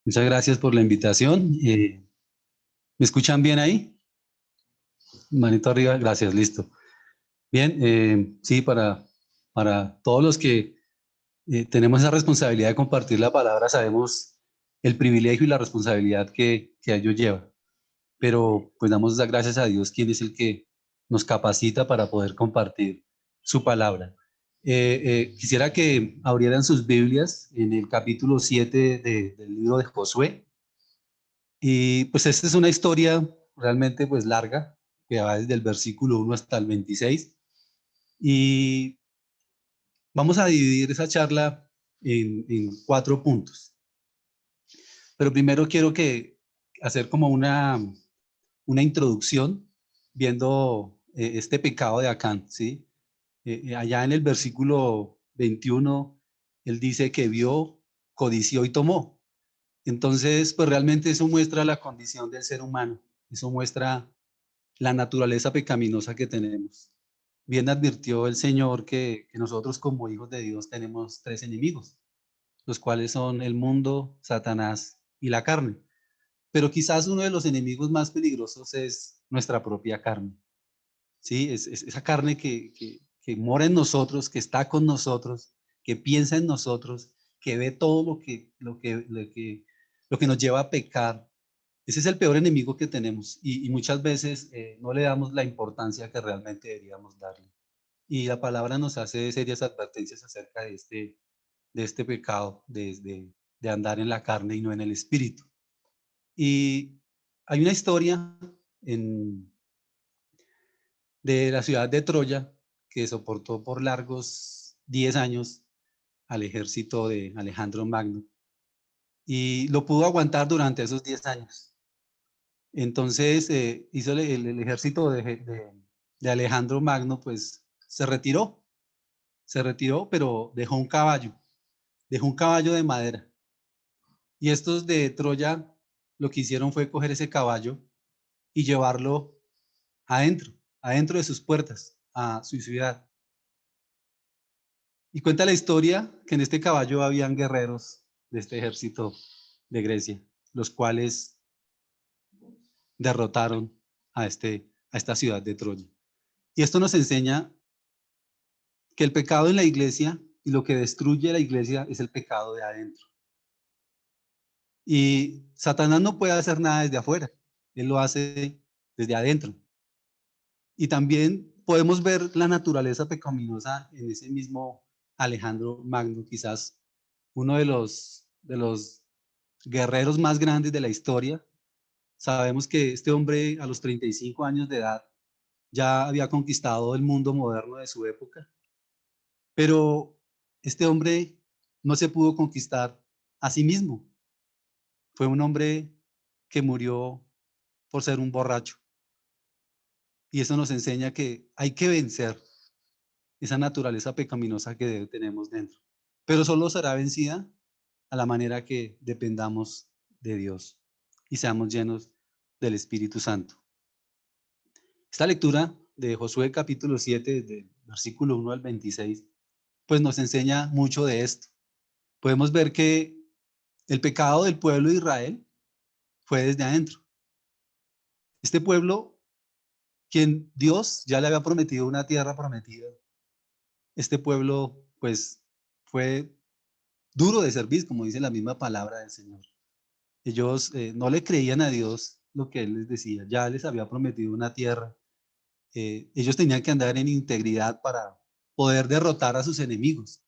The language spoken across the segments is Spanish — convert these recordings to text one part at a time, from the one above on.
Muchas gracias por la invitación. ¿Me escuchan bien ahí? Manito arriba, gracias, listo. Bien, sí, para todos los que tenemos esa responsabilidad de compartir la palabra, sabemos el privilegio y la responsabilidad que ello lleva. Pero pues damos las gracias a Dios, quien es el que nos capacita para poder compartir su palabra. Quisiera que abrieran sus Biblias en el capítulo 7 del libro de Josué. Y pues esta es una historia realmente pues larga, que va desde el versículo 1 hasta el 26. Y vamos a dividir esa charla en cuatro puntos. Pero primero quiero hacer como una introducción viendo este pecado de Acán, ¿sí? Allá en el versículo 21, él dice que vio, codició y tomó. Entonces, pues realmente eso muestra la condición del ser humano, eso muestra la naturaleza pecaminosa que tenemos. Bien advirtió el Señor que nosotros como hijos de Dios tenemos tres enemigos, los cuales son el mundo, Satanás y la carne. Pero quizás uno de los enemigos más peligrosos es nuestra propia carne. ¿Sí? Es esa carne que mora en nosotros, que está con nosotros, que piensa en nosotros, que ve todo lo que nos lleva a pecar. Ese es el peor enemigo que tenemos y muchas veces no le damos la importancia que realmente deberíamos darle. Y la palabra nos hace serias advertencias acerca de este pecado, de andar en la carne y no en el espíritu. Y hay una historia en, de la ciudad de Troya que soportó por largos 10 años al ejército de Alejandro Magno y lo pudo aguantar durante esos 10 años. Entonces hizo el ejército de Alejandro Magno, pues se retiró, pero dejó un caballo de madera. Y estos de Troya lo que hicieron fue coger ese caballo y llevarlo adentro de sus puertas, a su ciudad. Y cuenta la historia que en este caballo habían guerreros de este ejército de Grecia, los cuales derrotaron a esta ciudad de Troya. Y esto nos enseña que el pecado en la iglesia y lo que destruye la iglesia es el pecado de adentro. Y Satanás no puede hacer nada desde afuera, él lo hace desde adentro. Y también podemos ver la naturaleza pecaminosa en ese mismo Alejandro Magno, quizás uno de los guerreros más grandes de la historia. Sabemos que este hombre a los 35 años de edad ya había conquistado el mundo moderno de su época, pero este hombre no se pudo conquistar a sí mismo. Fue un hombre que murió por ser un borracho. Y eso nos enseña que hay que vencer esa naturaleza pecaminosa que tenemos dentro. Pero solo será vencida a la manera que dependamos de Dios y seamos llenos del Espíritu Santo. Esta lectura de Josué capítulo 7, del versículo 1 al 26, pues nos enseña mucho de esto. Podemos ver que el pecado del pueblo de Israel fue desde adentro. Este pueblo, quien Dios ya le había prometido una tierra prometida, este pueblo pues fue duro de servir, como dice la misma palabra del Señor. Ellos no le creían a Dios lo que Él les decía, ya les había prometido una tierra. Ellos tenían que andar en integridad para poder derrotar a sus enemigos,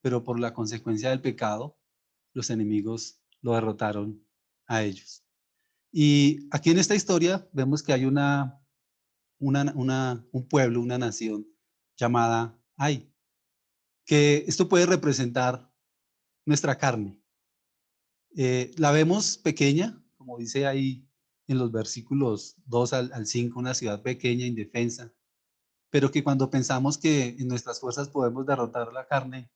pero por la consecuencia del pecado, los enemigos lo derrotaron a ellos. Y aquí en esta historia vemos que hay un pueblo, una nación llamada Ai, que esto puede representar nuestra carne. La vemos pequeña, como dice ahí en los versículos 2 al 5, una ciudad pequeña, indefensa, pero que cuando pensamos que en nuestras fuerzas podemos derrotar la carne,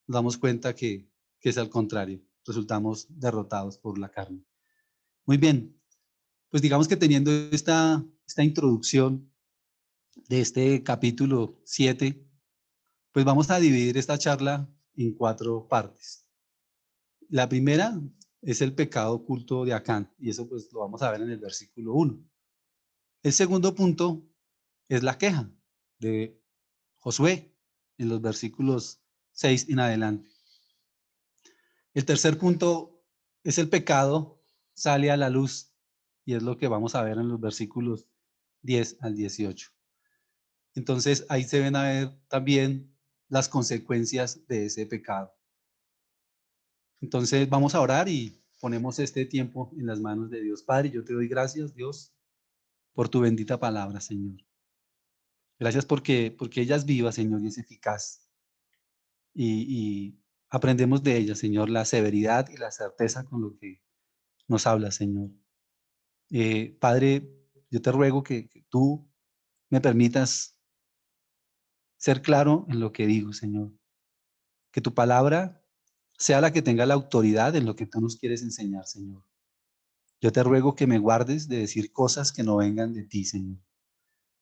nos damos cuenta que es al contrario, resultamos derrotados por la carne. Muy bien, pues digamos que teniendo esta introducción de este capítulo 7, pues vamos a dividir esta charla en cuatro partes. La primera es el pecado oculto de Acán, y eso pues lo vamos a ver en el versículo 1. El segundo punto es la queja de Josué en los versículos 6 en adelante. El tercer punto es el pecado sale a la luz, y es lo que vamos a ver en los versículos 10 al 18. Entonces ahí se ven a ver también las consecuencias de ese pecado. Entonces vamos a orar y ponemos este tiempo en las manos de Dios. Padre, yo te doy gracias, Dios, por tu bendita palabra, Señor. Gracias porque ella es viva, Señor, y es eficaz. Y aprendemos de ella, Señor, la severidad y la certeza con lo que nos habla, Señor. Padre, yo te ruego que tú me permitas ser claro en lo que digo, Señor. Que tu palabra sea la que tenga la autoridad en lo que tú nos quieres enseñar, Señor. Yo te ruego que me guardes de decir cosas que no vengan de ti, Señor.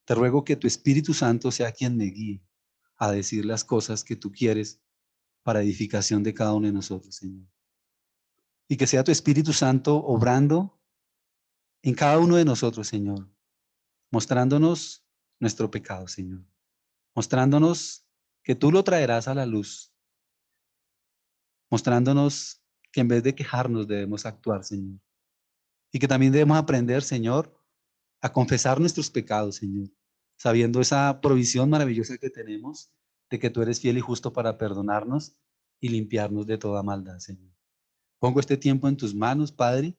Te ruego que tu Espíritu Santo sea quien me guíe a decir las cosas que tú quieres para edificación de cada uno de nosotros, Señor. Y que sea tu Espíritu Santo obrando en cada uno de nosotros, Señor, mostrándonos nuestro pecado, Señor. Mostrándonos que tú lo traerás a la luz. Mostrándonos que en vez de quejarnos debemos actuar, Señor. Y que también debemos aprender, Señor, a confesar nuestros pecados, Señor, sabiendo esa provisión maravillosa que tenemos de que tú eres fiel y justo para perdonarnos y limpiarnos de toda maldad, Señor. Pongo este tiempo en tus manos, Padre,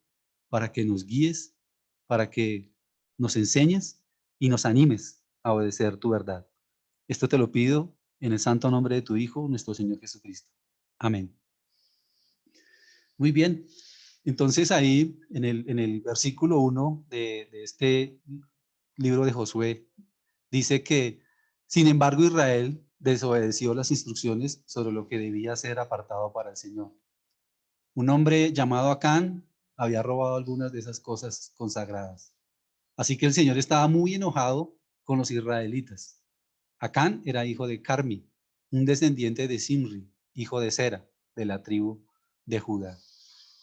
para que nos guíes, para que nos enseñes y nos animes a obedecer tu verdad. Esto te lo pido en el santo nombre de tu Hijo, nuestro Señor Jesucristo. Amén. Muy bien. Entonces ahí en el versículo 1 de este libro de Josué, dice que, sin embargo, Israel desobedeció las instrucciones sobre lo que debía ser apartado para el Señor. Un hombre llamado Acán había robado algunas de esas cosas consagradas. Así que el Señor estaba muy enojado con los israelitas. Acán era hijo de Carmi, un descendiente de Simri, hijo de Sera, de la tribu de Judá.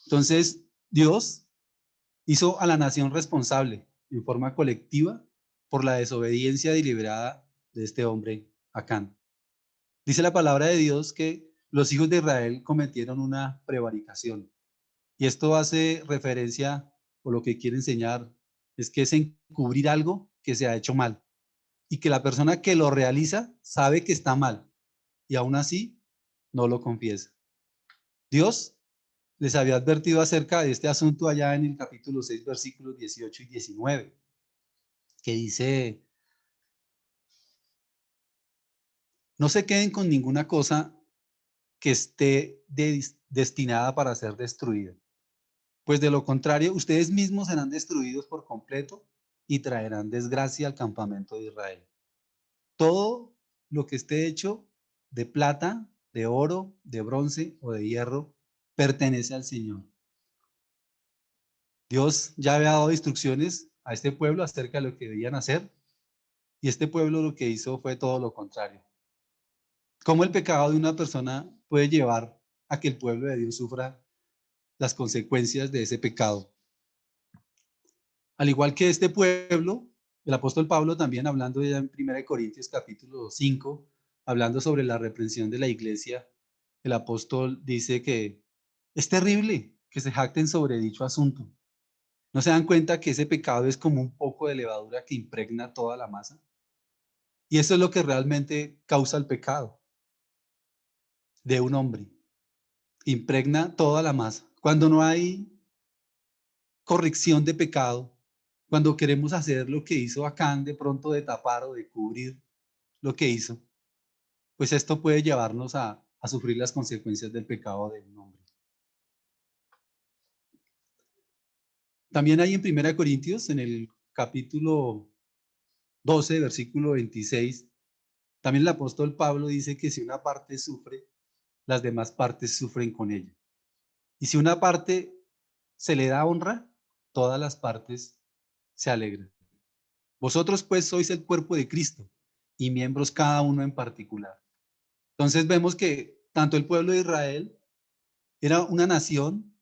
Entonces, Dios hizo a la nación responsable en forma colectiva por la desobediencia deliberada de este hombre, Acán. Dice la palabra de Dios que los hijos de Israel cometieron una prevaricación. Y esto hace referencia, o lo que quiere enseñar, es que es encubrir algo que se ha hecho mal. Y que la persona que lo realiza sabe que está mal. Y aún así no lo confiesa. Dios les había advertido acerca de este asunto allá en el capítulo 6, versículos 18 y 19, que dice: no se queden con ninguna cosa que esté destinada para ser destruida, pues de lo contrario ustedes mismos serán destruidos por completo y traerán desgracia al campamento de Israel. Todo lo que esté hecho de plata, de oro, de bronce o de hierro pertenece al Señor. Dios ya había dado instrucciones a este pueblo acerca de lo que debían hacer, y este pueblo lo que hizo fue todo lo contrario. ¿Cómo el pecado de una persona puede llevar a que el pueblo de Dios sufra las consecuencias de ese pecado? Al igual que este pueblo, el apóstol Pablo también, hablando ya en 1 Corintios capítulo 5, hablando sobre la reprensión de la iglesia, el apóstol dice que es terrible que se jacten sobre dicho asunto. ¿No se dan cuenta que ese pecado es como un poco de levadura que impregna toda la masa? Y eso es lo que realmente causa el pecado de un hombre. Impregna toda la masa. Cuando no hay corrección de pecado, cuando queremos hacer lo que hizo Acán, de pronto de tapar o de cubrir lo que hizo, pues esto puede llevarnos a sufrir las consecuencias del pecado de un hombre. También hay en 1 Corintios, en el capítulo 12, versículo 26, también el apóstol Pablo dice que si una parte sufre, las demás partes sufren con ella. Y si una parte se le da honra, todas las partes se alegran. Vosotros pues sois el cuerpo de Cristo y miembros cada uno en particular. Entonces vemos que tanto el pueblo de Israel era una nación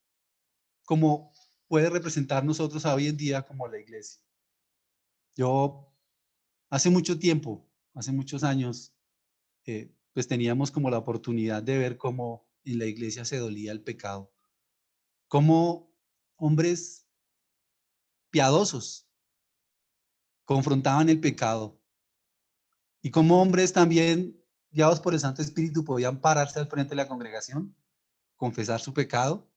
como puede representar nosotros hoy en día como la iglesia. Yo hace mucho tiempo, hace muchos años, pues teníamos como la oportunidad de ver cómo en la iglesia se dolía el pecado, cómo hombres piadosos confrontaban el pecado y cómo hombres también guiados por el Santo Espíritu podían pararse al frente de la congregación, confesar su pecado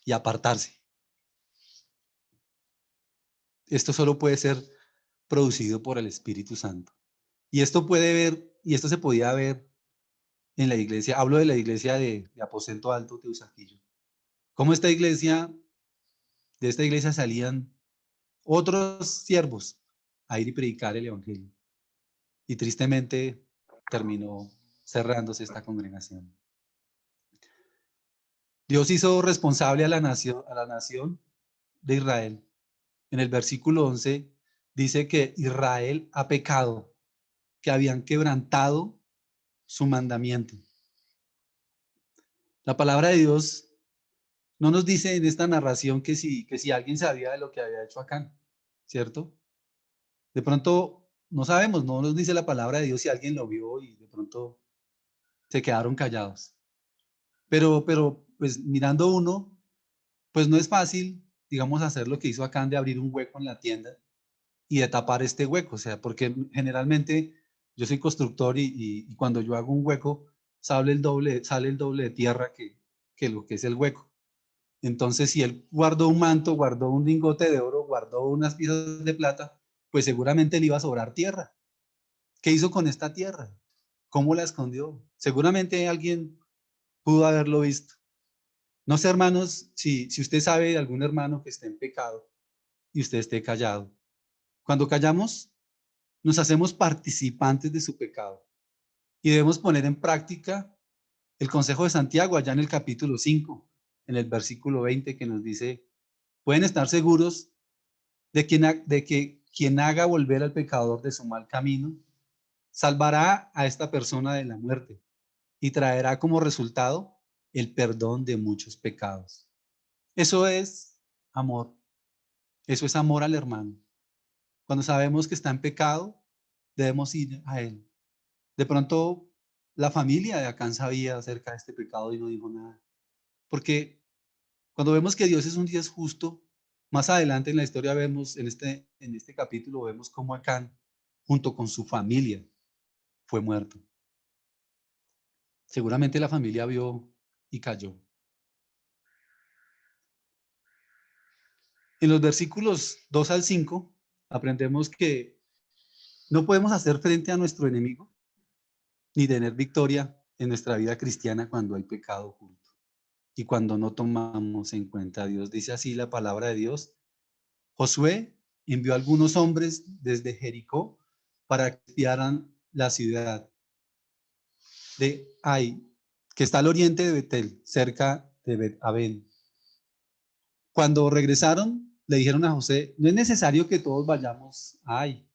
y apartarse. Esto solo puede ser producido por el Espíritu Santo. Y esto se podía ver en la iglesia, hablo de la iglesia de Aposento Alto de Usaquillo. Cómo de esta iglesia salían otros siervos a ir y predicar el evangelio. Y tristemente terminó cerrándose esta congregación. Dios hizo responsable a la nación de Israel. En el versículo 11 dice que Israel ha pecado, que habían quebrantado su mandamiento. La palabra de Dios no nos dice en esta narración que si alguien sabía de lo que había hecho Acán, ¿cierto? De pronto no sabemos, no nos dice la palabra de Dios si alguien lo vio y de pronto se quedaron callados. Pero pues mirando uno, pues no es fácil, digamos, hacer lo que hizo Acán de abrir un hueco en la tienda y de tapar este hueco, o sea, porque generalmente yo soy constructor y cuando yo hago un hueco sale el doble de tierra que lo que es el hueco. Entonces, si él guardó un manto, guardó un lingote de oro, guardó unas piezas de plata, pues seguramente le iba a sobrar tierra. ¿Qué hizo con esta tierra? ¿Cómo la escondió? Seguramente alguien pudo haberlo visto. No sé, hermanos, si usted sabe de algún hermano que esté en pecado y usted esté callado. Cuando callamos, nos hacemos participantes de su pecado y debemos poner en práctica el consejo de Santiago allá en el capítulo 5, en el versículo 20, que nos dice, pueden estar seguros de que quien haga volver al pecador de su mal camino, salvará a esta persona de la muerte y traerá como resultado el perdón de muchos pecados. Eso es amor. Eso es amor al hermano. Cuando sabemos que está en pecado, debemos ir a él. De pronto, la familia de Acán sabía acerca de este pecado y no dijo nada. Porque cuando vemos que Dios es un Dios justo, más adelante en la historia vemos, en este capítulo, vemos cómo Acán, junto con su familia, fue muerto. Seguramente la familia vio y cayó. En los versículos 2 al 5, aprendemos que no podemos hacer frente a nuestro enemigo ni tener victoria en nuestra vida cristiana cuando hay pecado oculto y cuando no tomamos en cuenta a Dios. Dice así la palabra de Dios. Josué envió a algunos hombres desde Jericó para que espiaran la ciudad de Ai, que está al oriente de Betel, cerca de Bet-Aven. Cuando regresaron, le dijeron a José, no es necesario que todos vayamos a Ai,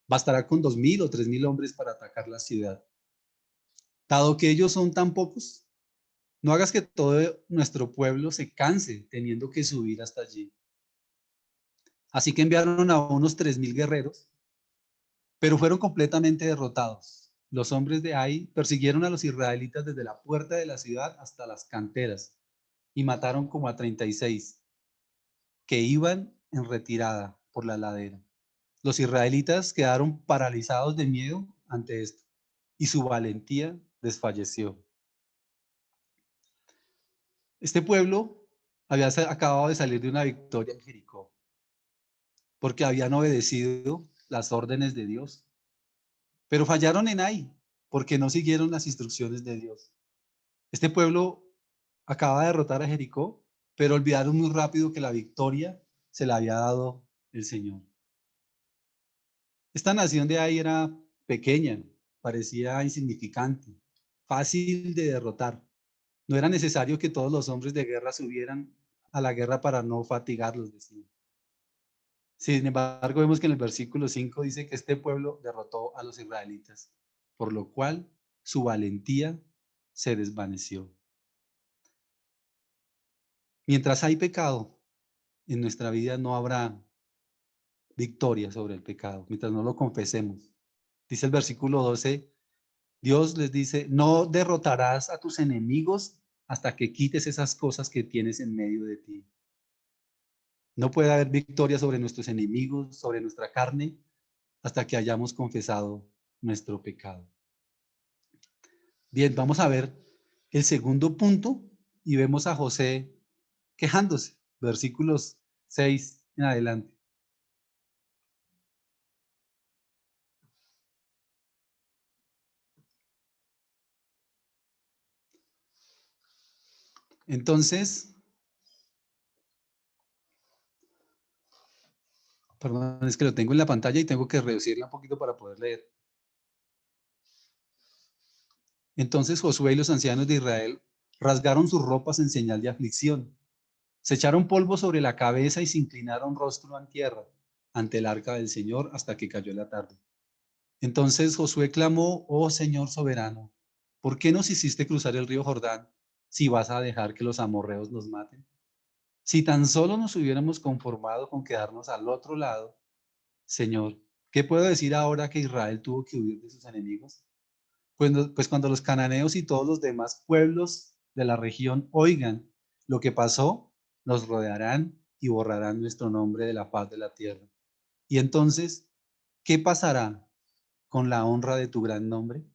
bastará con 2,000 o 3,000 hombres para atacar la ciudad. Dado que ellos son tan pocos, no hagas que todo nuestro pueblo se canse teniendo que subir hasta allí. Así que enviaron a unos 3,000 guerreros, pero fueron completamente derrotados. Los hombres de Ai persiguieron a los israelitas desde la puerta de la ciudad hasta las canteras y mataron como a 36 que iban en retirada por la ladera. Los israelitas quedaron paralizados de miedo ante esto y su valentía desfalleció. Este pueblo había acabado de salir de una victoria en Jericó porque habían obedecido las órdenes de Dios, pero fallaron en Ai porque no siguieron las instrucciones de Dios. Este pueblo acaba de derrotar a Jericó, pero olvidaron muy rápido que la victoria se la había dado el Señor. Esta nación de Ai era pequeña, parecía insignificante, fácil de derrotar. No era necesario que todos los hombres de guerra subieran a la guerra para no fatigarlos, decían. Sin embargo, vemos que en el versículo 5 dice que este pueblo derrotó a los israelitas, por lo cual su valentía se desvaneció. Mientras hay pecado en nuestra vida, no habrá victoria sobre el pecado, mientras no lo confesemos. Dice el versículo 12, Dios les dice, no derrotarás a tus enemigos hasta que quites esas cosas que tienes en medio de ti. No puede haber victoria sobre nuestros enemigos, sobre nuestra carne, hasta que hayamos confesado nuestro pecado. Bien, vamos a ver el segundo punto y vemos a José quejándose, versículos 6 en adelante. Entonces, perdón, es que lo tengo en la pantalla y tengo que reducirla un poquito para poder leer. Entonces Josué y los ancianos de Israel rasgaron sus ropas en señal de aflicción. Se echaron polvo sobre la cabeza y se inclinaron rostro en tierra ante el arca del Señor hasta que cayó la tarde. Entonces Josué clamó, oh Señor soberano, ¿por qué nos hiciste cruzar el río Jordán si vas a dejar que los amorreos nos maten? Si tan solo nos hubiéramos conformado con quedarnos al otro lado, Señor, ¿qué puedo decir ahora que Israel tuvo que huir de sus enemigos? Pues cuando los cananeos y todos los demás pueblos de la región oigan lo que pasó, nos rodearán y borrarán nuestro nombre de la faz de la tierra. Y entonces, ¿qué pasará con la honra de tu gran nombre?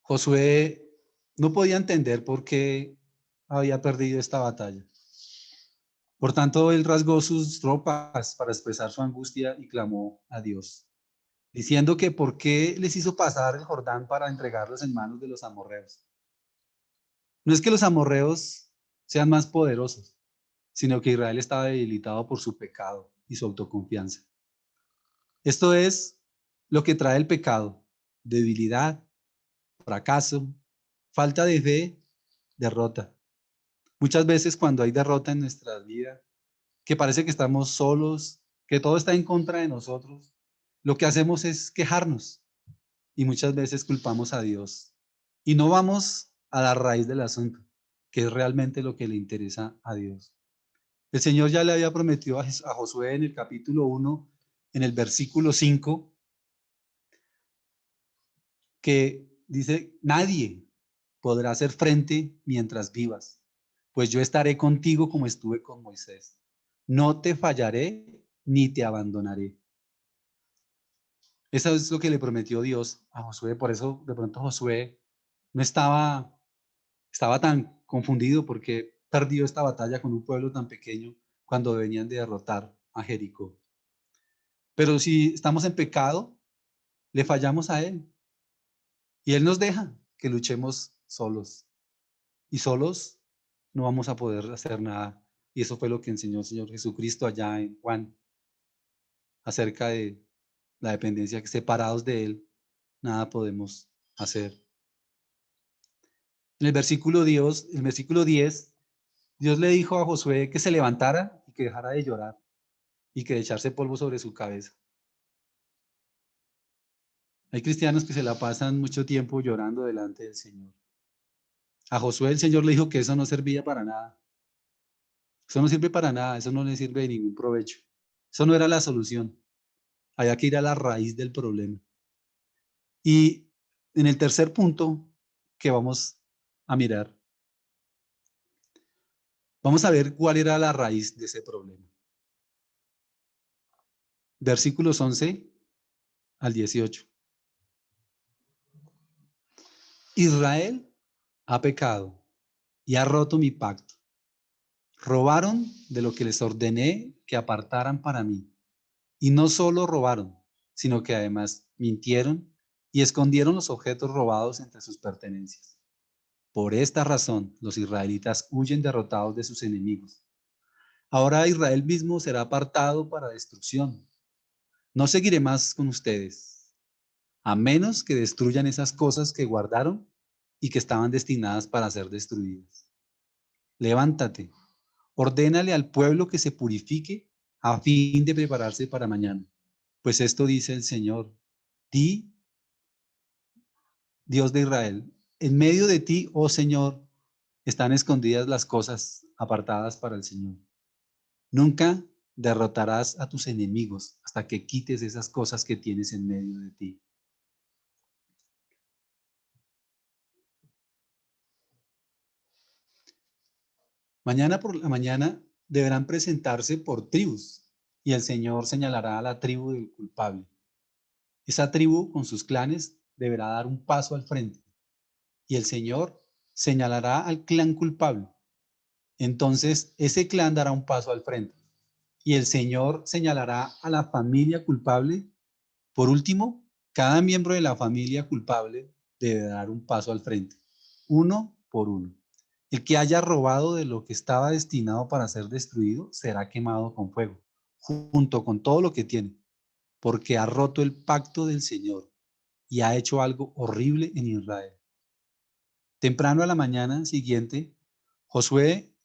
Josué no podía entender por qué había perdido esta batalla. Por tanto, él rasgó sus ropas para expresar su angustia y clamó a Dios, diciendo que por qué les hizo pasar el Jordán para entregarlos en manos de los amorreos. No es que los amorreos sean más poderosos, sino que Israel estaba debilitado por su pecado y su autoconfianza. Esto es lo que trae el pecado: debilidad, fracaso, falta de fe, derrota. Muchas veces cuando hay derrota en nuestra vida, que parece que estamos solos, que todo está en contra de nosotros, lo que hacemos es quejarnos y muchas veces culpamos a Dios y no vamos a la raíz del asunto, que es realmente lo que le interesa a Dios. El Señor ya le había prometido a Josué en el capítulo 1, en el versículo 5, que dice, nadie podrá hacer frente mientras vivas, pues yo estaré contigo como estuve con Moisés. No te fallaré ni te abandonaré. Eso es lo que le prometió Dios a Josué. Por eso de pronto Josué no estaba tan confundido porque perdió esta batalla con un pueblo tan pequeño cuando venían de derrotar a Jericó. Pero si estamos en pecado, le fallamos a Él y Él nos deja que luchemos solos. Y solos no vamos a poder hacer nada. Y eso fue lo que enseñó el Señor Jesucristo allá en Juan, acerca de la dependencia, que separados de Él, nada podemos hacer. En el versículo 10, Dios le dijo a Josué que se levantara y que dejara de llorar y que de echarse polvo sobre su cabeza. Hay cristianos que se la pasan mucho tiempo llorando delante del Señor. A Josué el Señor le dijo que eso no servía para nada. Eso no sirve para nada, eso no le sirve de ningún provecho. Eso no era la solución. Había que ir a la raíz del problema. Y en el tercer punto que vamos a mirar, vamos a ver cuál era la raíz de ese problema. Versículos 11 al 18. Israel ha pecado y ha roto mi pacto. Robaron de lo que les ordené que apartaran para mí. Y no solo robaron, sino que además mintieron y escondieron los objetos robados entre sus pertenencias. Por esta razón, los israelitas huyen derrotados de sus enemigos. Ahora Israel mismo será apartado para destrucción. No seguiré más con ustedes, a menos que destruyan esas cosas que guardaron y que estaban destinadas para ser destruidas. Levántate, ordénale al pueblo que se purifique a fin de prepararse para mañana. Pues esto dice el Señor: Di, Dios de Israel, en medio de ti, oh Señor, están escondidas las cosas apartadas para el Señor. Nunca derrotarás a tus enemigos hasta que quites esas cosas que tienes en medio de ti. Mañana por la mañana deberán presentarse por tribus y el Señor señalará a la tribu del culpable. Esa tribu con sus clanes deberá dar un paso al frente y el Señor señalará al clan culpable. Entonces ese clan dará un paso al frente y el Señor señalará a la familia culpable. Por último, cada miembro de la familia culpable debe dar un paso al frente, uno por uno. El que haya robado de lo que estaba destinado para ser destruido será quemado con fuego, junto con todo lo que tiene, porque ha roto el pacto del Señor y ha hecho algo horrible en Israel. Temprano a la mañana siguiente, Josué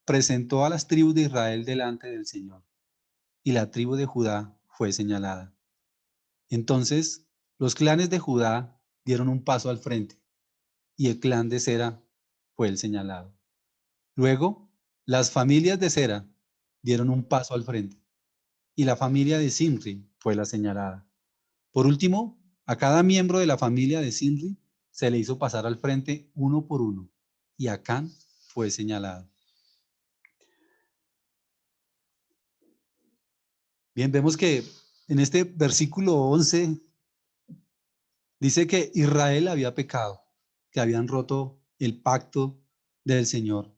presentó a las tribus de Israel delante del Señor, y la tribu de Judá fue señalada. Entonces, los clanes de Judá dieron un paso al frente, y el clan de Sera fue el señalado. Luego, las familias de Sera dieron un paso al frente, y la familia de Zimri fue la señalada. Por último, a cada miembro de la familia de Zimri se le hizo pasar al frente uno por uno, y Acán fue señalado. Bien, vemos que en este versículo 11 dice que Israel había pecado, que habían roto el pacto del Señor.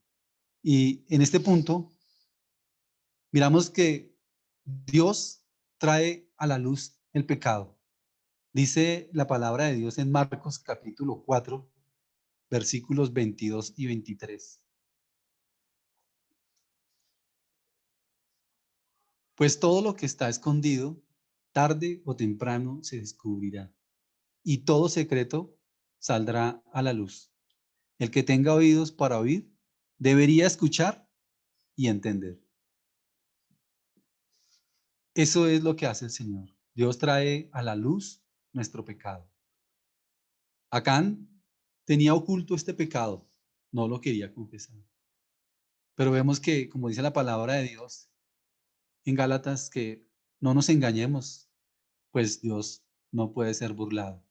Y en este punto miramos que Dios trae a la luz el pecado. Dice la palabra de Dios en Marcos capítulo 4, versículos 22 y 23. Pues todo lo que está escondido, tarde o temprano se descubrirá, y todo secreto saldrá a la luz. El que tenga oídos para oír, debería escuchar y entender. Eso es lo que hace el Señor. Dios trae a la luz nuestro pecado. Acán tenía oculto este pecado, no lo quería confesar. Pero vemos que, como dice la palabra de Dios en Gálatas, que no nos engañemos, pues Dios no puede ser burlado.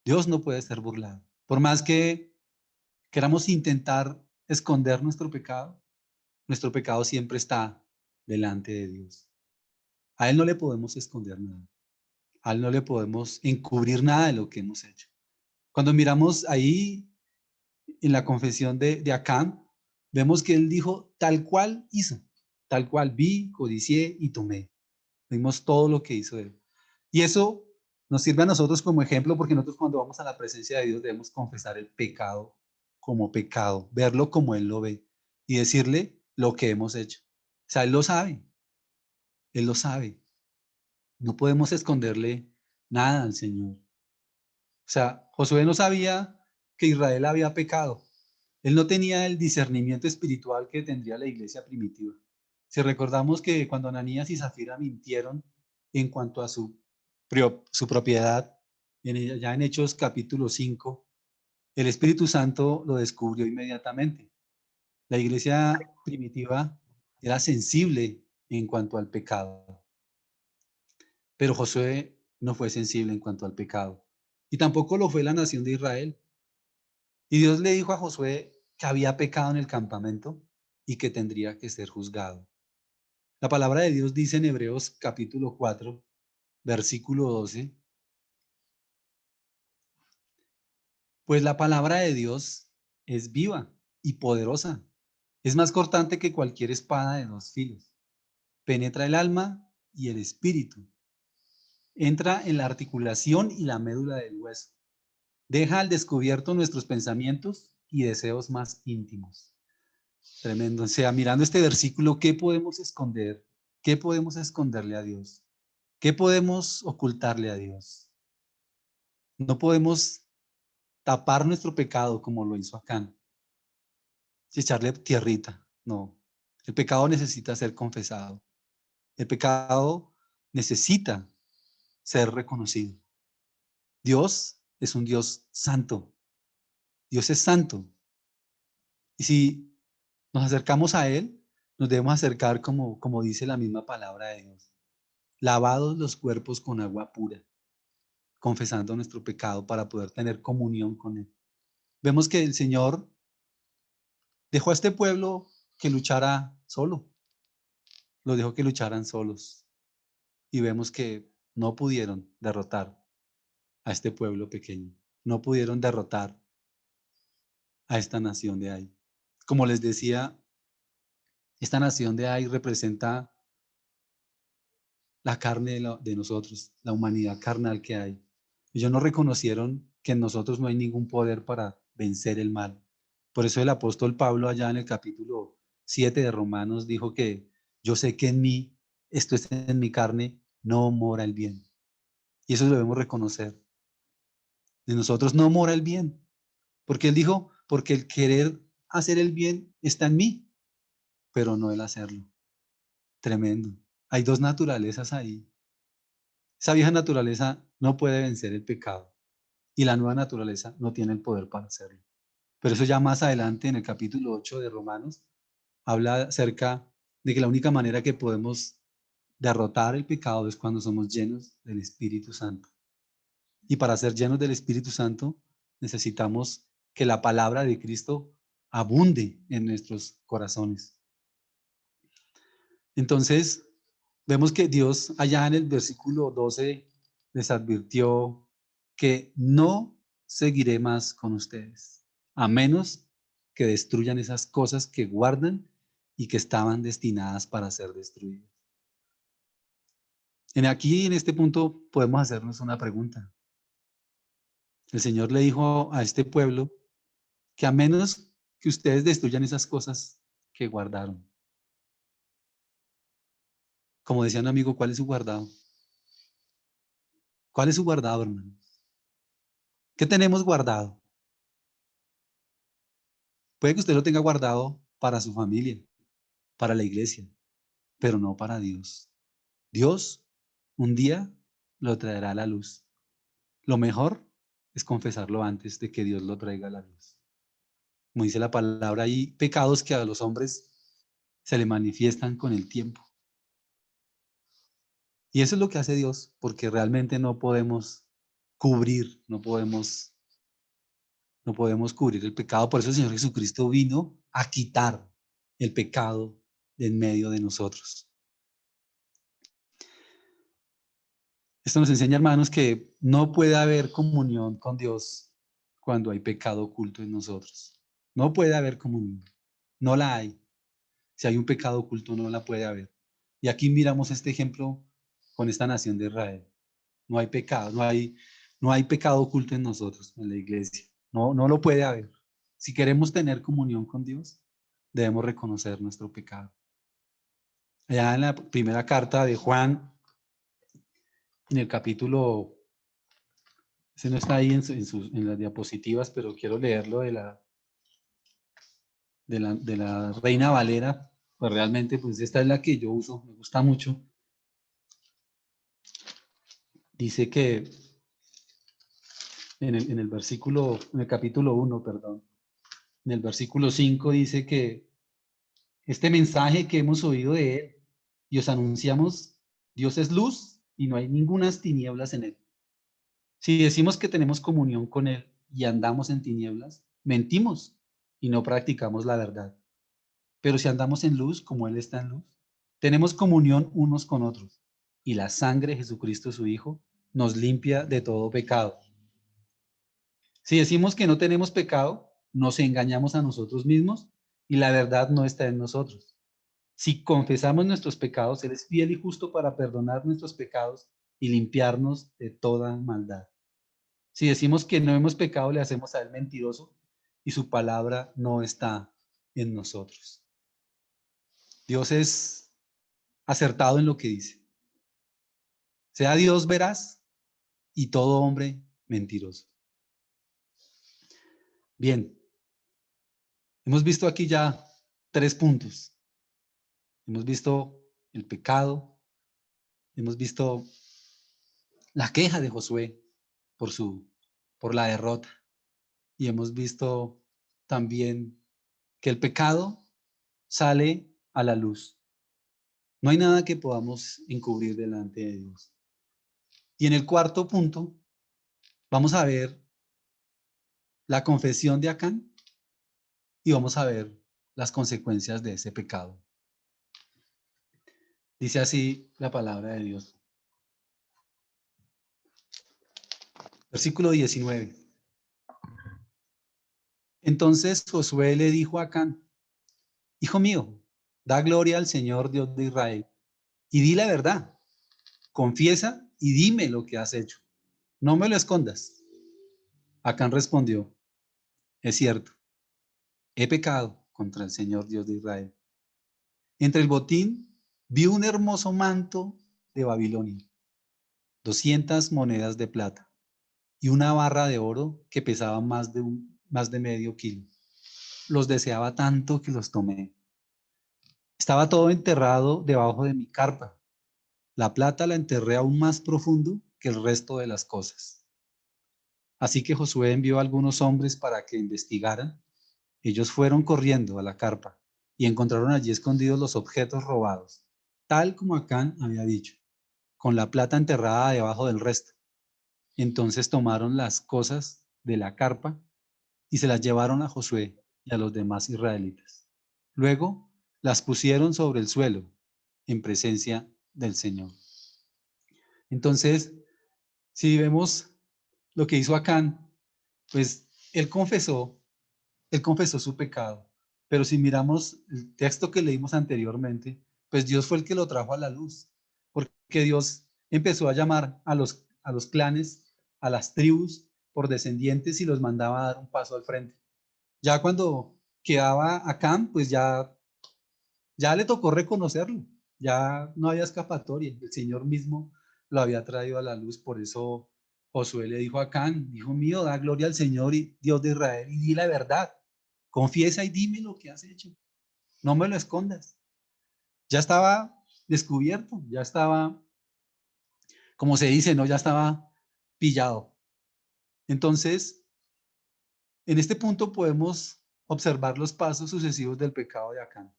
Dios no puede ser burlado. Por más que queramos intentar esconder nuestro pecado siempre está delante de Dios. A Él no le podemos esconder nada. A Él no le podemos encubrir nada de lo que hemos hecho. Cuando miramos ahí en la confesión de Acán, vemos que él dijo tal cual hizo, tal cual vi, codicié y tomé. Vimos todo lo que hizo él. Y eso nos sirve a nosotros como ejemplo porque nosotros cuando vamos a la presencia de Dios debemos confesar el pecado como pecado, verlo como Él lo ve y decirle lo que hemos hecho. O sea, Él lo sabe, Él lo sabe. No podemos esconderle nada al Señor. O sea, Josué no sabía que Israel había pecado. Él no tenía el discernimiento espiritual que tendría la iglesia primitiva. Si recordamos que cuando Ananías y Zafira mintieron en cuanto a su propiedad, ya en Hechos capítulo 5, el Espíritu Santo lo descubrió inmediatamente. La iglesia primitiva era sensible en cuanto al pecado, pero Josué no fue sensible en cuanto al pecado. Y tampoco lo fue la nación de Israel. Y Dios le dijo a Josué que había pecado en el campamento y que tendría que ser juzgado. La palabra de Dios dice en Hebreos capítulo 4, versículo 12, pues la palabra de Dios es viva y poderosa. Es más cortante que cualquier espada de dos filos. Penetra el alma y el espíritu. Entra en la articulación y la médula del hueso. Deja al descubierto nuestros pensamientos y deseos más íntimos. Tremendo. O sea, mirando este versículo, ¿qué podemos esconder? ¿Qué podemos esconderle a Dios? ¿Qué podemos ocultarle a Dios? No podemos tapar nuestro pecado como lo hizo Acán, y echarle tierrita. No. El pecado necesita ser confesado. El pecado necesita ser reconocido. Dios es un Dios santo. Dios es santo. Y si nos acercamos a Él, nos debemos acercar como dice la misma palabra de Dios, lavados los cuerpos con agua pura, confesando nuestro pecado para poder tener comunión con Él. Vemos que el Señor dejó a este pueblo que luchara solo, lo dejó que lucharan solos. Y vemos que no pudieron derrotar a este pueblo pequeño, no pudieron derrotar a esta nación de Ai. Como les decía, esta nación de Ai representa la carne de nosotros, la humanidad carnal que hay. Ellos no reconocieron que en nosotros no hay ningún poder para vencer el mal. Por eso el apóstol Pablo allá en el capítulo 7 de Romanos dijo que yo sé que en mí, esto es en mi carne, no mora el bien. Y eso lo debemos reconocer. De nosotros no mora el bien. Porque él dijo, porque el querer hacer el bien está en mí, pero no el hacerlo. Tremendo. Hay dos naturalezas ahí. Esa vieja naturaleza no puede vencer el pecado y la nueva naturaleza no tiene el poder para hacerlo. Pero eso ya más adelante en el capítulo 8 de Romanos habla acerca de que la única manera que podemos derrotar el pecado es cuando somos llenos del Espíritu Santo. Y para ser llenos del Espíritu Santo necesitamos que la palabra de Cristo abunde en nuestros corazones. Entonces, vemos que Dios allá en el versículo 12 les advirtió que no seguiré más con ustedes, a menos que destruyan esas cosas que guardan y que estaban destinadas para ser destruidas. Aquí, en este punto, podemos hacernos una pregunta. El Señor le dijo a este pueblo que a menos que ustedes destruyan esas cosas que guardaron. Como decía un amigo, ¿cuál es su guardado? ¿Cuál es su guardado, hermano? ¿Qué tenemos guardado? Puede que usted lo tenga guardado para su familia, para la iglesia, pero no para Dios. Dios un día lo traerá a la luz. Lo mejor es confesarlo antes de que Dios lo traiga a la luz. Como dice la palabra, hay pecados que a los hombres se le manifiestan con el tiempo. Y eso es lo que hace Dios, porque realmente no podemos cubrir, no podemos cubrir el pecado. Por eso el Señor Jesucristo vino a quitar el pecado de en medio de nosotros. Esto nos enseña, hermanos, que no puede haber comunión con Dios cuando hay pecado oculto en nosotros. No puede haber comunión. No la hay. Si hay un pecado oculto, no la puede haber. Y aquí miramos este ejemplo con esta nación de Israel. No hay pecado, no hay pecado oculto en nosotros, en la iglesia. No, no lo puede haber. Si queremos tener comunión con Dios, debemos reconocer nuestro pecado. Allá en la primera carta de Juan, en el capítulo, ese no está ahí en las diapositivas, pero quiero leerlo de la Reina Valera, pues realmente pues esta es la que yo uso, me gusta mucho. Dice que en el capítulo 1, perdón, en el versículo 5 dice que este mensaje que hemos oído de Él y os anunciamos, Dios es luz y no hay ningunas tinieblas en Él. Si decimos que tenemos comunión con Él y andamos en tinieblas, mentimos y no practicamos la verdad. Pero si andamos en luz, como Él está en luz, tenemos comunión unos con otros. Y la sangre de Jesucristo, su Hijo, nos limpia de todo pecado. Si decimos que no tenemos pecado, nos engañamos a nosotros mismos y la verdad no está en nosotros. Si confesamos nuestros pecados, Él es fiel y justo para perdonar nuestros pecados y limpiarnos de toda maldad. Si decimos que no hemos pecado, le hacemos a Él mentiroso y su palabra no está en nosotros. Dios es acertado en lo que dice. Sea Dios veraz y todo hombre mentiroso. Bien, hemos visto aquí ya 3 puntos. Hemos visto el pecado, hemos visto la queja de Josué por la derrota y hemos visto también que el pecado sale a la luz. No hay nada que podamos encubrir delante de Dios. Y en el cuarto punto, vamos a ver la confesión de Acán y vamos a ver las consecuencias de ese pecado. Dice así la palabra de Dios. Versículo 19. Entonces Josué le dijo a Acán: Hijo mío, da gloria al Señor Dios de Israel y di la verdad. Confiesa y dime lo que has hecho. No me lo escondas. Acán respondió: Es cierto, he pecado contra el Señor Dios de Israel. Entre el botín vi un hermoso manto de Babilonia, 200 monedas de plata y una barra de oro que pesaba más de medio kilo. Los deseaba tanto que los tomé. Estaba todo enterrado debajo de mi carpa. La plata la enterré aún más profundo que el resto de las cosas. Así que Josué envió a algunos hombres para que investigaran. Ellos fueron corriendo a la carpa y encontraron allí escondidos los objetos robados, tal como Acán había dicho, con la plata enterrada debajo del resto. Entonces tomaron las cosas de la carpa y se las llevaron a Josué y a los demás israelitas. Luego las pusieron sobre el suelo en presencia del Señor. Entonces, si vemos lo que hizo Acán, pues él confesó su pecado. Pero si miramos el texto que leímos anteriormente, pues Dios fue el que lo trajo a la luz, porque Dios empezó a llamar a los clanes, a las tribus por descendientes y los mandaba a dar un paso al frente. Ya cuando quedaba Acán, pues ya le tocó reconocerlo, ya no había escapatoria, el Señor mismo lo había traído a la luz. Por eso Josué le dijo a Acán: Hijo mío, da gloria al Señor y Dios de Israel y di la verdad, confiesa y dime lo que has hecho, no me lo escondas. Ya estaba descubierto, ya estaba, como se dice, ¿no? Ya estaba pillado. Entonces, en este punto podemos observar los pasos sucesivos del pecado de Acán.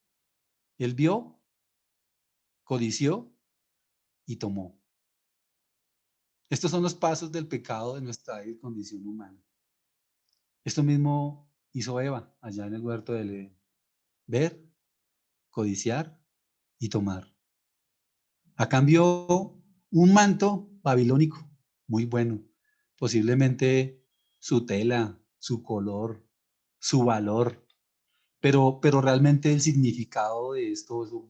Él vio, codició y tomó. Estos son los pasos del pecado de nuestra condición humana. Esto mismo hizo Eva allá en el huerto del Edén: ver, codiciar y tomar. A cambio, un manto babilónico muy bueno, posiblemente su tela, su color, su valor, pero realmente el significado de esto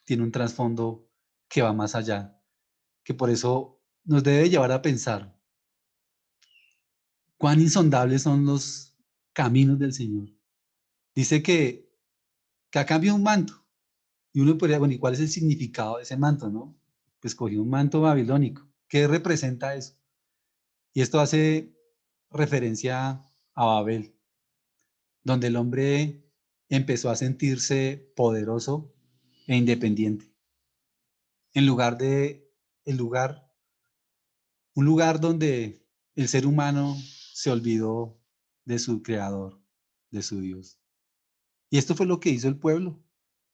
tiene un trasfondo que va más allá, que por eso nos debe llevar a pensar cuán insondables son los caminos del Señor. Dice que a cambio de un manto, y uno podría, bueno, ¿y cuál es el significado de ese manto, no? Pues cogió un manto babilónico. ¿Qué representa eso? Y esto hace referencia a Babel, donde el hombre empezó a sentirse poderoso e independiente, en lugar de el lugar, un lugar donde el ser humano se olvidó de su creador, de su Dios. Y esto fue lo que hizo el pueblo.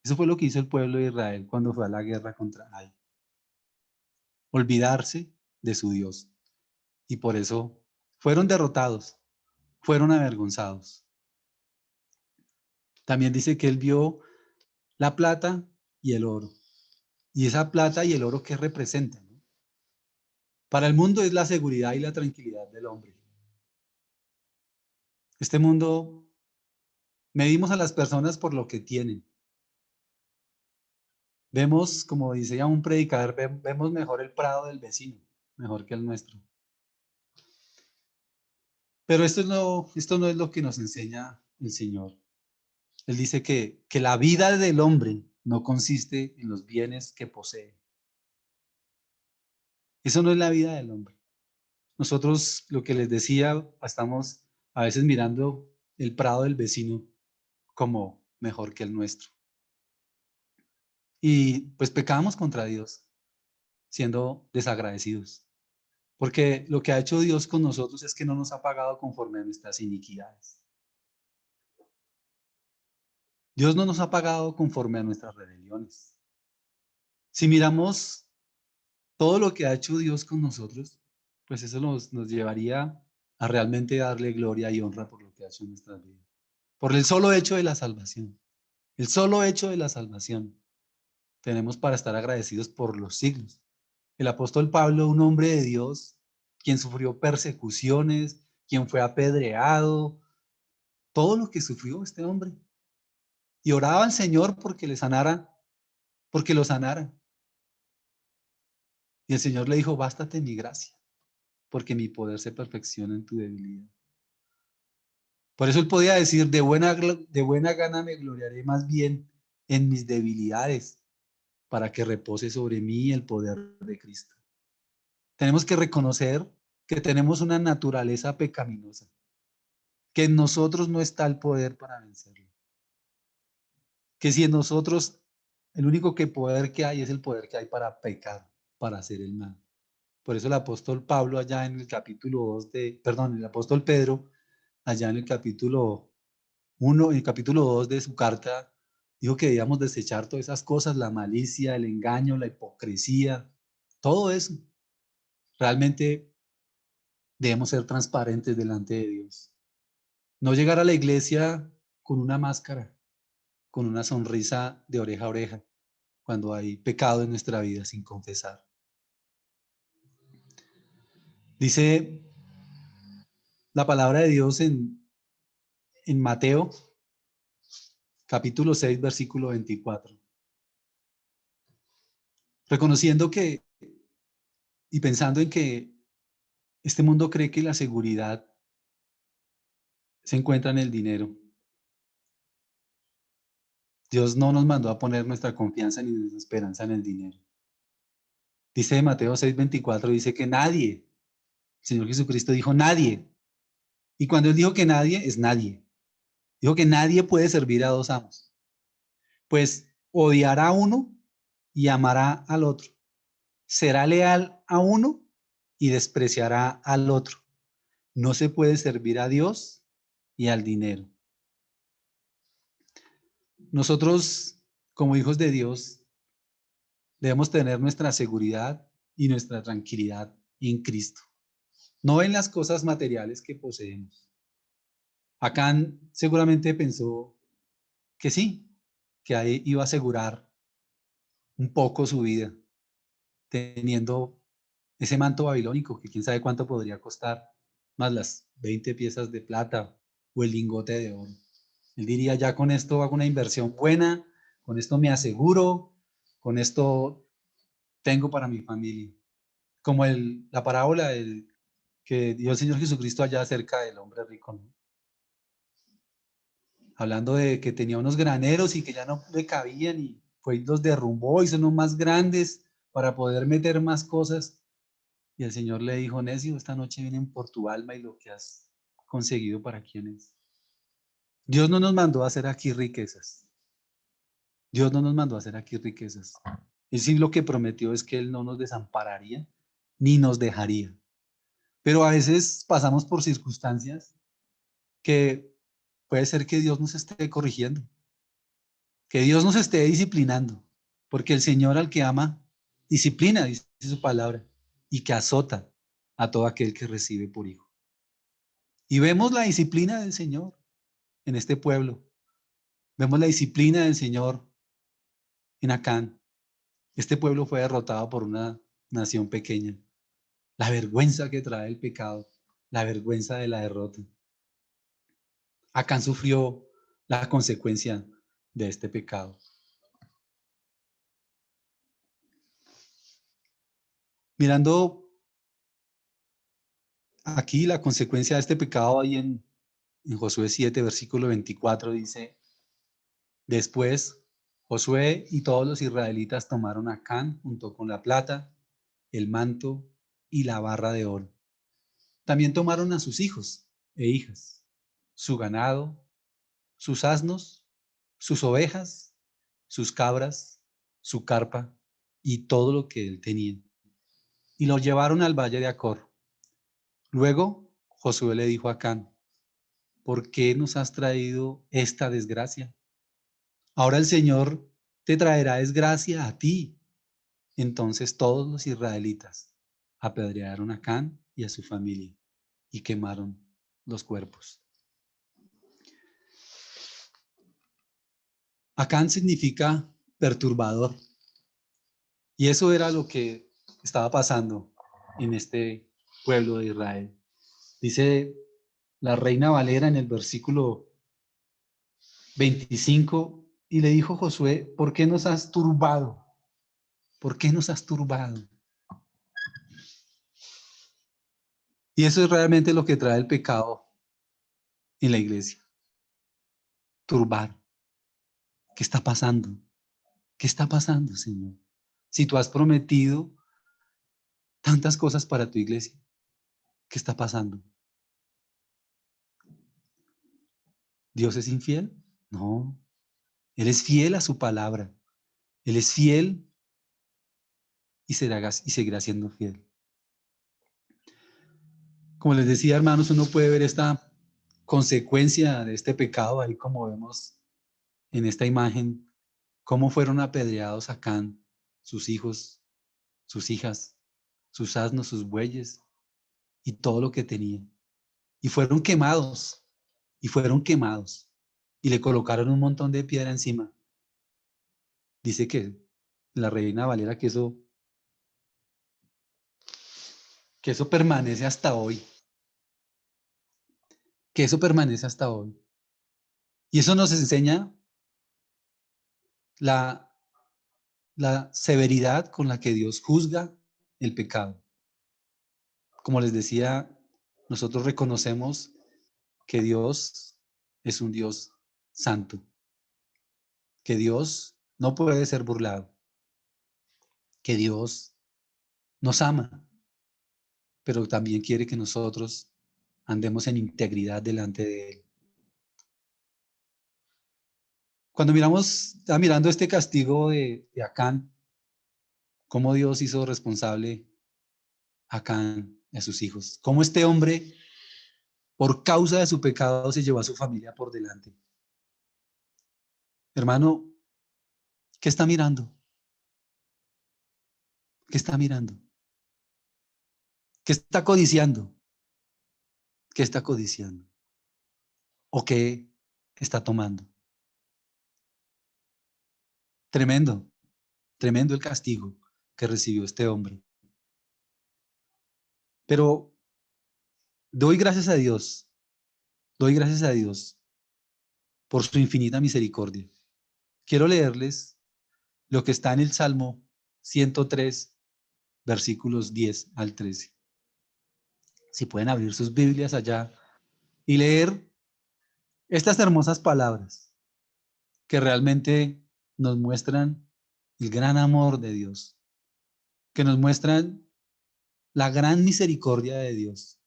Eso fue lo que hizo el pueblo de Israel cuando fue a la guerra contra Ai. Olvidarse de su Dios. Y por eso fueron derrotados, fueron avergonzados. También dice que él vio la plata y el oro. Y esa plata y el oro, ¿qué representan? ¿No? Para el mundo es la seguridad y la tranquilidad del hombre. Este mundo, medimos a las personas por lo que tienen. Vemos, como dice ya un predicador, vemos mejor el prado del vecino, mejor que el nuestro. Pero esto no es lo que nos enseña el Señor. Él dice que la vida del hombre no consiste en los bienes que posee. Eso no es la vida del hombre. Nosotros, lo que les decía, estamos a veces mirando el prado del vecino como mejor que el nuestro. Y pues pecamos contra Dios, siendo desagradecidos. Porque lo que ha hecho Dios con nosotros es que no nos ha pagado conforme a nuestras iniquidades. Dios no nos ha pagado conforme a nuestras rebeliones. Si miramos todo lo que ha hecho Dios con nosotros, pues eso nos llevaría a realmente darle gloria y honra por lo que ha hecho en nuestras vidas. Por el solo hecho de la salvación. El solo hecho de la salvación. Tenemos para estar agradecidos por los siglos. El apóstol Pablo, un hombre de Dios, quien sufrió persecuciones, quien fue apedreado, todo lo que sufrió este hombre. Y oraba al Señor porque le sanara, porque lo sanara. Y el Señor le dijo, bástate mi gracia, porque mi poder se perfecciona en tu debilidad. Por eso él podía decir, de buena gana me gloriaré más bien en mis debilidades, para que repose sobre mí el poder de Cristo. Tenemos que reconocer que tenemos una naturaleza pecaminosa, que en nosotros no está el poder para vencerlo. Que si en nosotros el único poder que hay es el poder que hay para pecar, para hacer el mal. Por eso el apóstol Pablo allá en el capítulo 2 el apóstol Pedro allá en el capítulo 1, en el capítulo 2 de su carta, dijo que debíamos desechar todas esas cosas, la malicia, el engaño, la hipocresía, todo eso. Realmente debemos ser transparentes delante de Dios. No llegar a la iglesia con una máscara, con una sonrisa de oreja a oreja, cuando hay pecado en nuestra vida sin confesar. Dice la palabra de Dios en Mateo, capítulo 6, versículo 24. Reconociendo que y pensando en que este mundo cree que la seguridad se encuentra en el dinero. Dios no nos mandó a poner nuestra confianza ni nuestra esperanza en el dinero. Dice Mateo 6:24, dice que nadie, el Señor Jesucristo dijo nadie. Y cuando Él dijo que nadie, es nadie. Dijo que nadie puede servir a dos amos. Pues odiará a uno y amará al otro. Será leal a uno y despreciará al otro. No se puede servir a Dios y al dinero. Nosotros, como hijos de Dios, debemos tener nuestra seguridad y nuestra tranquilidad en Cristo, no en las cosas materiales que poseemos. Acán seguramente pensó que sí, que ahí iba a asegurar un poco su vida, teniendo ese manto babilónico que quién sabe cuánto podría costar, más las 20 piezas de plata o el lingote de oro. Él diría, ya con esto hago una inversión buena, con esto me aseguro, con esto tengo para mi familia. Como la parábola que dio el Señor Jesucristo allá acerca del hombre rico, ¿no? Hablando de que tenía unos graneros y que ya no le cabían y fue y los derrumbó, hizo unos más grandes para poder meter más cosas. Y el Señor le dijo, necio, esta noche vienen por tu alma y lo que has conseguido para quién es. Dios no nos mandó a hacer aquí riquezas. Dios no nos mandó a hacer aquí riquezas. Él sí lo que prometió es que Él no nos desampararía ni nos dejaría. Pero a veces pasamos por circunstancias que puede ser que Dios nos esté corrigiendo, que Dios nos esté disciplinando, porque el Señor al que ama, disciplina, dice su palabra, y que azota a todo aquel que recibe por hijo. Y vemos la disciplina del Señor en este pueblo. Vemos la disciplina del Señor en Acán. Este pueblo fue derrotado por una nación pequeña. La vergüenza que trae el pecado, la vergüenza de la derrota. Acán sufrió la consecuencia de este pecado. Mirando aquí la consecuencia de este pecado ahí en Josué 7, versículo 24 dice, después Josué y todos los israelitas tomaron a Acán junto con la plata, el manto y la barra de oro. También tomaron a sus hijos e hijas, su ganado, sus asnos, sus ovejas, sus cabras, su carpa y todo lo que él tenía. Y lo llevaron al valle de Acor. Luego Josué le dijo a Acán, ¿por qué nos has traído esta desgracia? Ahora el Señor te traerá desgracia a ti. Entonces todos los israelitas apedrearon a Acán y a su familia y quemaron los cuerpos. Acán significa perturbador. Y eso era lo que estaba pasando en este pueblo de Israel. Dice la Reina Valera en el versículo 25, y le dijo Josué: ¿por qué nos has turbado? ¿Por qué nos has turbado? Y eso es realmente lo que trae el pecado en la iglesia. Turbar. ¿Qué está pasando? ¿Qué está pasando, Señor? Si tú has prometido tantas cosas para tu iglesia, ¿qué está pasando? ¿Dios es infiel? No. Él es fiel a su palabra. Él es fiel y seguirá siendo fiel. Como les decía, hermanos, uno puede ver esta consecuencia de este pecado ahí, como vemos en esta imagen, cómo fueron apedreados Acán, sus hijos, sus hijas, sus asnos, sus bueyes y todo lo que tenían. Y fueron quemados, y fueron quemados. Y le colocaron un montón de piedra encima. Dice que la Reina Valera que eso permanece hasta hoy. Que eso permanece hasta hoy. Y eso nos enseña la, la severidad con la que Dios juzga el pecado. Como les decía, nosotros reconocemos que Dios es un Dios santo, que Dios no puede ser burlado, que Dios nos ama, pero también quiere que nosotros andemos en integridad delante de Él. Cuando estaba mirando este castigo de Acán, cómo Dios hizo responsable a Acán y a sus hijos, cómo este hombre, por causa de su pecado, se llevó a su familia por delante. Hermano, ¿qué está mirando? ¿Qué está mirando? ¿Qué está codiciando? ¿Qué está codiciando? ¿O qué está tomando? Tremendo, tremendo el castigo que recibió este hombre. Pero doy gracias a Dios, doy gracias a Dios por su infinita misericordia. Quiero leerles lo que está en el Salmo 103, versículos 10 al 13. Si pueden abrir sus Biblias allá y leer estas hermosas palabras que realmente nos muestran el gran amor de Dios, que nos muestran la gran misericordia de Dios.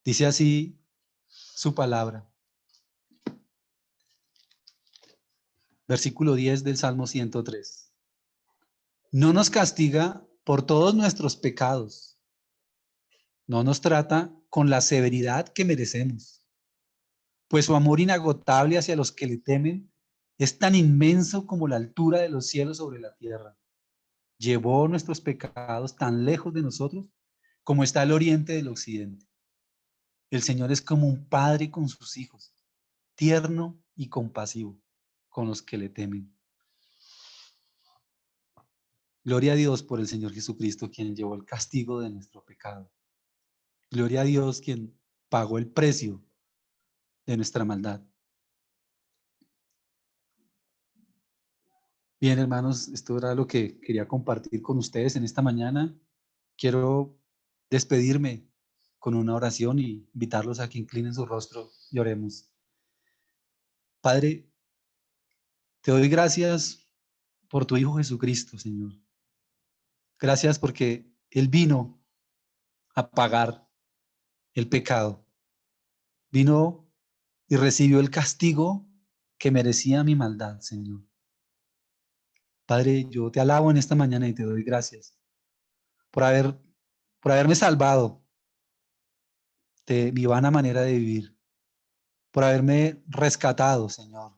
Dice así su palabra. Versículo 10 del Salmo 103. No nos castiga por todos nuestros pecados. No nos trata con la severidad que merecemos, pues su amor inagotable hacia los que le temen es tan inmenso como la altura de los cielos sobre la tierra. Llevó nuestros pecados tan lejos de nosotros como está el oriente del occidente. El Señor es como un padre con sus hijos, tierno y compasivo con los que le temen. Gloria a Dios por el Señor Jesucristo, quien llevó el castigo de nuestro pecado. Gloria a Dios, quien pagó el precio de nuestra maldad. Bien, hermanos, esto era lo que quería compartir con ustedes en esta mañana. Quiero despedirme con una oración y invitarlos a que inclinen su rostro y oremos. Padre, te doy gracias por tu Hijo Jesucristo, Señor. Gracias porque Él vino a pagar el pecado. Vino y recibió el castigo que merecía mi maldad, Señor. Padre, yo te alabo en esta mañana y te doy gracias por por haberme salvado de mi vana manera de vivir, por haberme rescatado, Señor,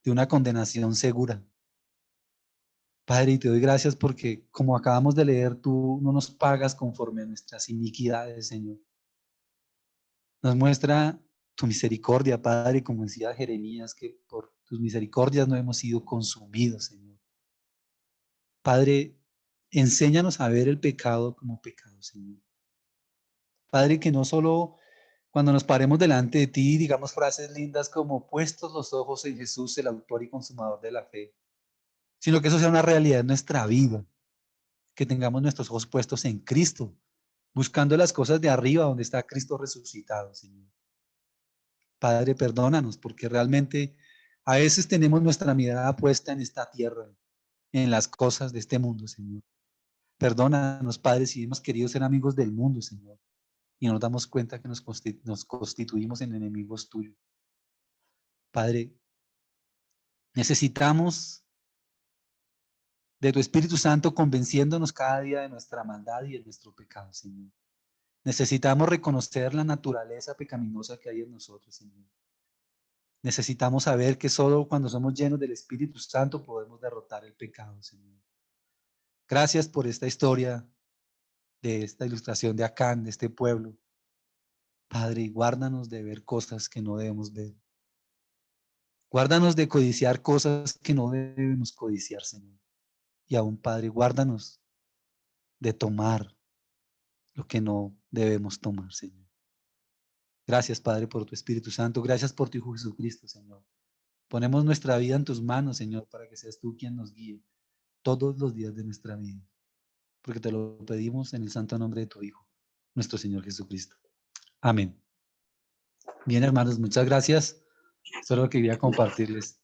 de una condenación segura. Padre, y te doy gracias porque, como acabamos de leer, tú no nos pagas conforme a nuestras iniquidades, Señor. Nos muestra tu misericordia, Padre, como decía Jeremías, que por tus misericordias no hemos sido consumidos, Señor. Padre, enséñanos a ver el pecado como pecado, Señor. Padre, que no solo cuando nos paremos delante de ti digamos frases lindas como puestos los ojos en Jesús, el autor y consumador de la fe, sino que eso sea una realidad en nuestra vida, que tengamos nuestros ojos puestos en Cristo, buscando las cosas de arriba donde está Cristo resucitado, Señor. Padre, perdónanos, porque realmente a veces tenemos nuestra mirada puesta en esta tierra, en las cosas de este mundo, Señor. Perdónanos, Padre, si hemos querido ser amigos del mundo, Señor, y nos damos cuenta que nos constituimos en enemigos tuyos. Padre, necesitamos de tu Espíritu Santo convenciéndonos cada día de nuestra maldad y de nuestro pecado, Señor. Necesitamos reconocer la naturaleza pecaminosa que hay en nosotros, Señor. Necesitamos saber que solo cuando somos llenos del Espíritu Santo podemos derrotar el pecado, Señor. Gracias por esta historia, de esta ilustración de Acán, de este pueblo. Padre, y guárdanos de ver cosas que no debemos ver. Guárdanos de codiciar cosas que no debemos codiciar, Señor. Y aún, Padre, guárdanos de tomar lo que no debemos tomar, Señor. Gracias, Padre, por tu Espíritu Santo. Gracias por tu Hijo Jesucristo, Señor. Ponemos nuestra vida en tus manos, Señor, para que seas tú quien nos guíe todos los días de nuestra vida. Porque te lo pedimos en el santo nombre de tu Hijo, nuestro Señor Jesucristo. Amén. Bien, hermanos, muchas gracias. Solo quería compartirles